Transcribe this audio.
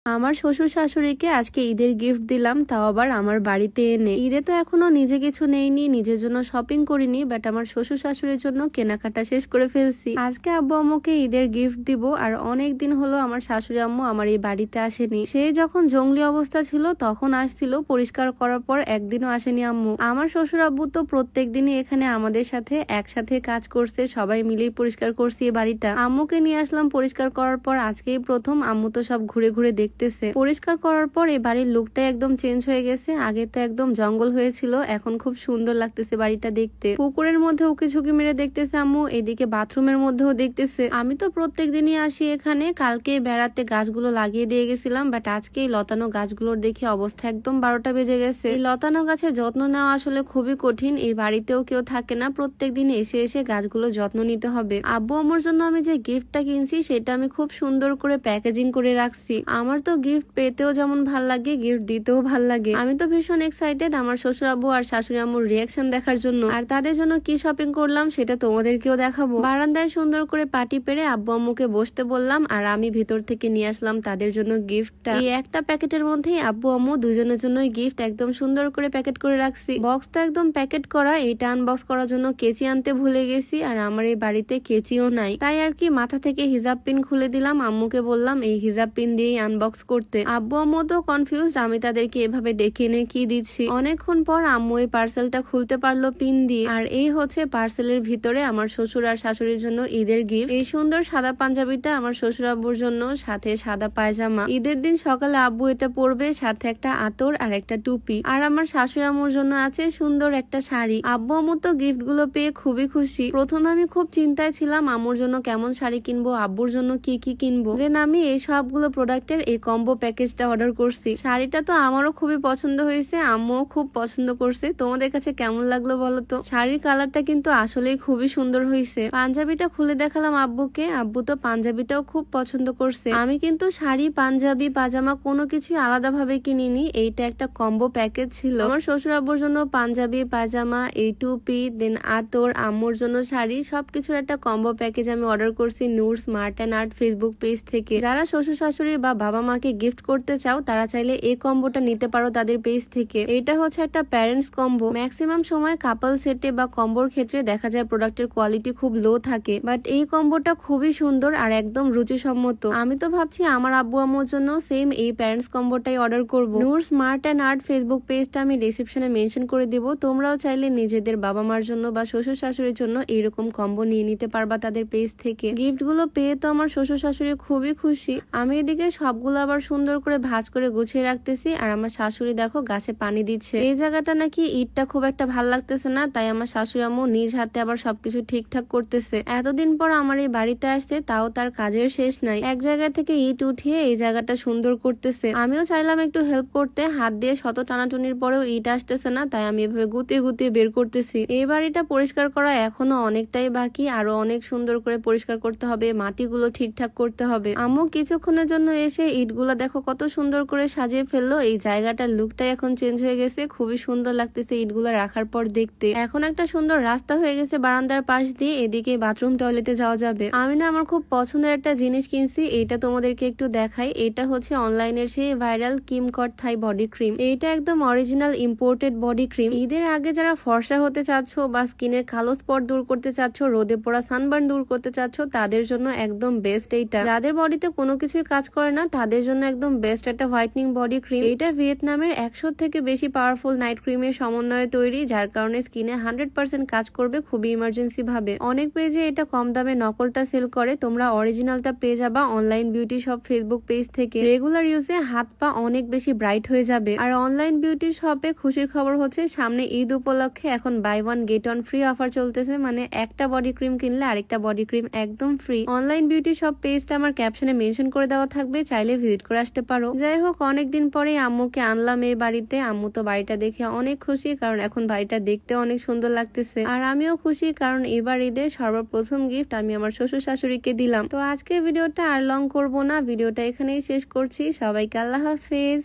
আমার শ্বশুর শাশুড়িকে আজকে ঈদের গিফট দিলাম, তাও আবার আমার বাড়িতে এনে। ঈদে তো এখনো নিজে কিছু নেইনি, নিজের জন্য শপিং করিনি, বাট আমার শ্বশুর শাশুড়ির জন্য কেনাকাটা শেষ করে ফেলছি। আজকে আব্বু আম্মুকে ঈদের গিফট দিব। আর অনেক দিন হলো আমার শাশুড়ি আম্মু আমার এই বাড়িতে আসেনি। সে যখন জঙ্গলি অবস্থা ছিল তখন আসছিল, পরিষ্কার করার পর একদিনও আসেনি আম্মু। আমার শ্বশুর আব্বু তো প্রত্যেক দিনই এখানে আমাদের সাথে একসাথে কাজ করছে, সবাই মিলেই পরিষ্কার করছি এই বাড়িটা। আম্মুকে নিয়ে আসলাম পরিষ্কার করার পর, আজকেই প্রথম। আম্মু তো সব ঘুরে ঘুরে দেখতেছে। পরিষ্কার করার পর এই বাড়ির লুকটা একদম চেঞ্জ হয়ে গেছে। আগে তো একদম জঙ্গল হয়েছিল, এখন খুব সুন্দর লাগতেছে বাড়িটা দেখতে। পুকুরের মধ্যে উকি ঝুঁকি মেরে দেখতেছে আম্মু, এদিকে বাথরুমের মধ্যেও দেখতেছে। আমি তো প্রত্যেক দিনই আসি এখানে। কালকে বেড়াতে গাছগুলো লাগিয়ে দিয়ে গেছিলাম, বাট আজকে এই লতানো গাছগুলোর দেখে অবস্থা একদম 12টা বেজে গেছে। এই লতানো গাছের যত্ন নেওয়া আসলে খুবই কঠিন। এই বাড়িতেও কেউ থাকে না, প্রত্যেক দিন এসে এসে গাছগুলো যত্ন নিতে হবে। আব্বু আম্মুর জন্য আমি যে গিফটটা কিনছি সেটা আমি খুব সুন্দর করে প্যাকেজিং করে রাখছি। আমার তো গিফট পেতেও যেমন ভাল লাগে, গিফট দিতেও ভাল লাগে। আমি তো ভীষণ এক্সাইটেড আমার শ্বশুর আব্বু আর শাশুড়ি আম্মুর রিয়াকশন দেখার জন্য। আর তাদের জন্য কি শপিং করলাম সেটা তোমাদেরকেও দেখাবো। বারান্দায় সুন্দর করে পাটি পেরে আব্বু আম্মুকে বসতে বললাম, আর আমি ভিতর থেকে নিয়ে আসলাম তাদের জন্য গিফটটা। এই একটা প্যাকেটের মধ্যেই আব্বু আম্মু দুজনের জন্যই গিফট একদম সুন্দর করে প্যাকেট করে রাখছি। বক্সটা একদম প্যাকেট করা। এটা আনবক্স করার জন্য কেচি আনতে ভুলে গেছি, আর আমার এই বাড়িতে কেচিও নাই, তাই আর কি মাথা থেকে হিজাব পিন খুলে দিলাম। আম্মুকে বললাম এই হিজাব পিন দিয়েই আনবক্স করতে। আব্বু আম্মু তো কনফিউজড আমি তাদেরকে এভাবে ডেকে এনে কি দিচ্ছি। অনেকক্ষণ পর আম্মু এই পার্সেলটা খুলতে পারলো পিন দিয়ে। আর এই হচ্ছে পার্সেলের ভিতরে আমার শ্বশুর আর শাশুড়ির জন্য ঈদের গিফট। এই সুন্দর সাদা পাঞ্জাবিটা আমার শ্বশুর আব্বুর জন্য, সাথে সাদা পায়জামা। ঈদের দিন সকালে আব্বু এটা পরবে, সাথে একটা আতর আর একটা টুপি। আর আমার শাশুড়ি আম্মুর জন্য আছে সুন্দর একটা শাড়ি। আব্বু আম্মু তো গিফট গুলো পেয়ে খুবই খুশি। প্রথমে আমি খুব চিন্তায় ছিলাম আম্মুর জন্য কেমন শাড়ি কিনবো, আব্বুর জন্য কি কি কিনবো। দেন আমি এই সবগুলো প্রোডাক্টের এই কম্বো প্যাকেজটা অর্ডার করছি। শাড়িটা তো আমারও খুবই পছন্দ হয়েছে, আম্মুও খুব পছন্দ করছে। তোমাদের কাছে কেমন লাগলো বলো তো? শাড়ির কালারটা কিন্তু আসলেই খুবই সুন্দর হয়েছে। পাঞ্জাবিটা খুলে দেখালাম আব্বুকে, আব্বু তো পাঞ্জাবিটাও খুব পছন্দ করছে। আমি কিন্তু শাড়ি, পাঞ্জাবি, পাজামা কোনো কিছুই আলাদা ভাবে কিনিনি, এইটা একটা কম্বো প্যাকেজ ছিল। আমার শ্বশুর আব্বুর জন্য পাঞ্জাবি, পাজামা, এই টুপি, দেন আতর, আম্মুর জন্য শাড়ি, সবকিছুর একটা কম্বো প্যাকেজ আমি অর্ডার করছি Noor smart and art Facebook page থেকে। যারা শ্বশুর শাশুড়ি বা বাবা মাকে গিফট করতে চাও তারা চাইলে এই কম্বোটা নিতে পারো তাদের পেজ থেকে। এটা হচ্ছে একটা প্যারেন্টস কম্বো। ম্যাক্সিমাম সময় কাপল সেটে বা কম্বোর ক্ষেত্রে দেখা যায় প্রোডাক্টের কোয়ালিটি খুব লো থাকে, বাট এই কম্বোটা খুবই সুন্দর আর একদম রুচিসম্মত। আমি তো ভাবছি আমার আব্বু আম্মুর জন্য সেম এই প্যারেন্টস কম্বোটাই অর্ডার করব। নূর স্মার্ট অ্যান্ড আর্ট ফেসবুক পেজটা আমি ডেসক্রিপশনে মেনশন করে দিব। তোমরাও চাইলে নিজেদের বাবা মার জন্য বা শ্বশুর শাশুড়ির জন্য এইরকম কম্বো নিয়ে নিতে পারবা তাদের পেজ থেকে। গিফট গুলো পেয়ে তো আমার শ্বশুর শাশুড়ি খুবই খুশি। আমি এদিকে সবগুলো আবার সুন্দর করে ভাঁজ করে গুছিয়ে রাখতেছি, আর আমার শাশুড়ি দেখো গাছে পানি দিচ্ছে। এই জায়গাটা নাকি ইটটা খুব একটা ভাল লাগতেছে না, তাই আমার শাশুড়ি আম্মু নিজ হাতে আবার সবকিছু ঠিকঠাক করতেছে। এতদিন পর আমার এই বাড়িতে আসছে, তাও তার কাজের শেষ নাই। এক জায়গা থেকে ইট উঠিয়ে এই জায়গাটা সুন্দর করতেছে। আমিও চাইলাম একটু হেল্প করতে, হাত দিয়ে শত টানাটুনির পরেও ইট আসতেছে না, তাই আমি এভাবে গুতিয়ে গুতিয়ে বের করতেছি। এই বাড়িটা পরিষ্কার করা এখনো অনেকটাই বাকি, আরো অনেক সুন্দর করে পরিষ্কার করতে হবে, মাটিগুলো ঠিকঠাক করতে হবে। আম্মু কিছুক্ষণের জন্য এসে ইটগুলা দেখো কত সুন্দর করে সাজিয়ে ফেললো। এই জায়গাটার লুকটাই এখন চেঞ্জ হয়ে গেছে, খুবই সুন্দর লাগতেছে ইটগুলা রাখার পর দেখতে। এখন একটা সুন্দর রাস্তা হয়ে গেছে বারান্দার পাশ দিয়ে, এদিকে বাথরুম টয়লেটে যাওয়া যাবে। আমি না আমার খুব পছন্দের একটা জিনিস কিনছি, এটা তোমাদেরকে একটু দেখাই। এটা হচ্ছে অনলাইনের সেই ভাইরাল কিমকট থাই বডি ক্রিম। এইটা একদম অরিজিনাল ইম্পোর্টেড বডি ক্রিম। ঈদের আগে যারা ফর্সা হতে চাচ্ছ বা স্কিনের কালো স্পট দূর করতে চাচ্ছ, রোদে পড়া সানবার্ন দূর করতে চাচ্ছ, তাদের জন্য একদম বেস্ট এইটা। যাদের বডিতে কোনো কিছুই কাজ করে না তাদের জন্য একদম বেস্ট একটা হোয়াইটনিং বডি ক্রিম। এটা ভিয়েতনামের 100 থেকে বেশি পাওয়ারফুল নাইট ক্রিমের সমন্বয়ে তৈরি, যার কারণে স্কিনে 100% কাজ করবে খুবই ইমার্জেন্সি ভাবে। অনেক পেজে এটা কম দামে নকলটা সেল করে, তোমরা অরিজিনালটা পেয়ে যাবা online beauty shop Facebook page থেকে। রেগুলার ইউজে হাত পা অনেক বেশি ব্রাইট হয়ে যাবে। আর অনলাইন বিউটি শপে খুশির খবর হচ্ছে সামনে ঈদ উপলক্ষে এখন buy one get one free offer চলতেছে, মানে একটা বডি ক্রিম কিনলে আরেকটা বডি ক্রিম একদম ফ্রি। অনলাইন বিউটি শপ পেজটা আমার ক্যাপশনে মেনশন করে দেওয়া থাকবে, চাইলে ভিজিট করে আসতে পারো। যাই হোক, অনেকদিন পরে আম্মুকে আনলাম এই বাড়িতে। আম্মু তো বাড়িটা দেখে অনেক খুশি, কারণ এখন বাড়িটা দেখতে অনেক সুন্দর লাগতেছে। আর আমিও খুশি, কারণ এবার ঈদের সর্বপ্রথম গিফট আমি আমার শ্বশুর শাশুড়িকে দিলাম। তো আজকের ভিডিওটা আর লং করব না, ভিডিওটা এখানেই শেষ করছি। সবাইকে আল্লাহ হাফেজ।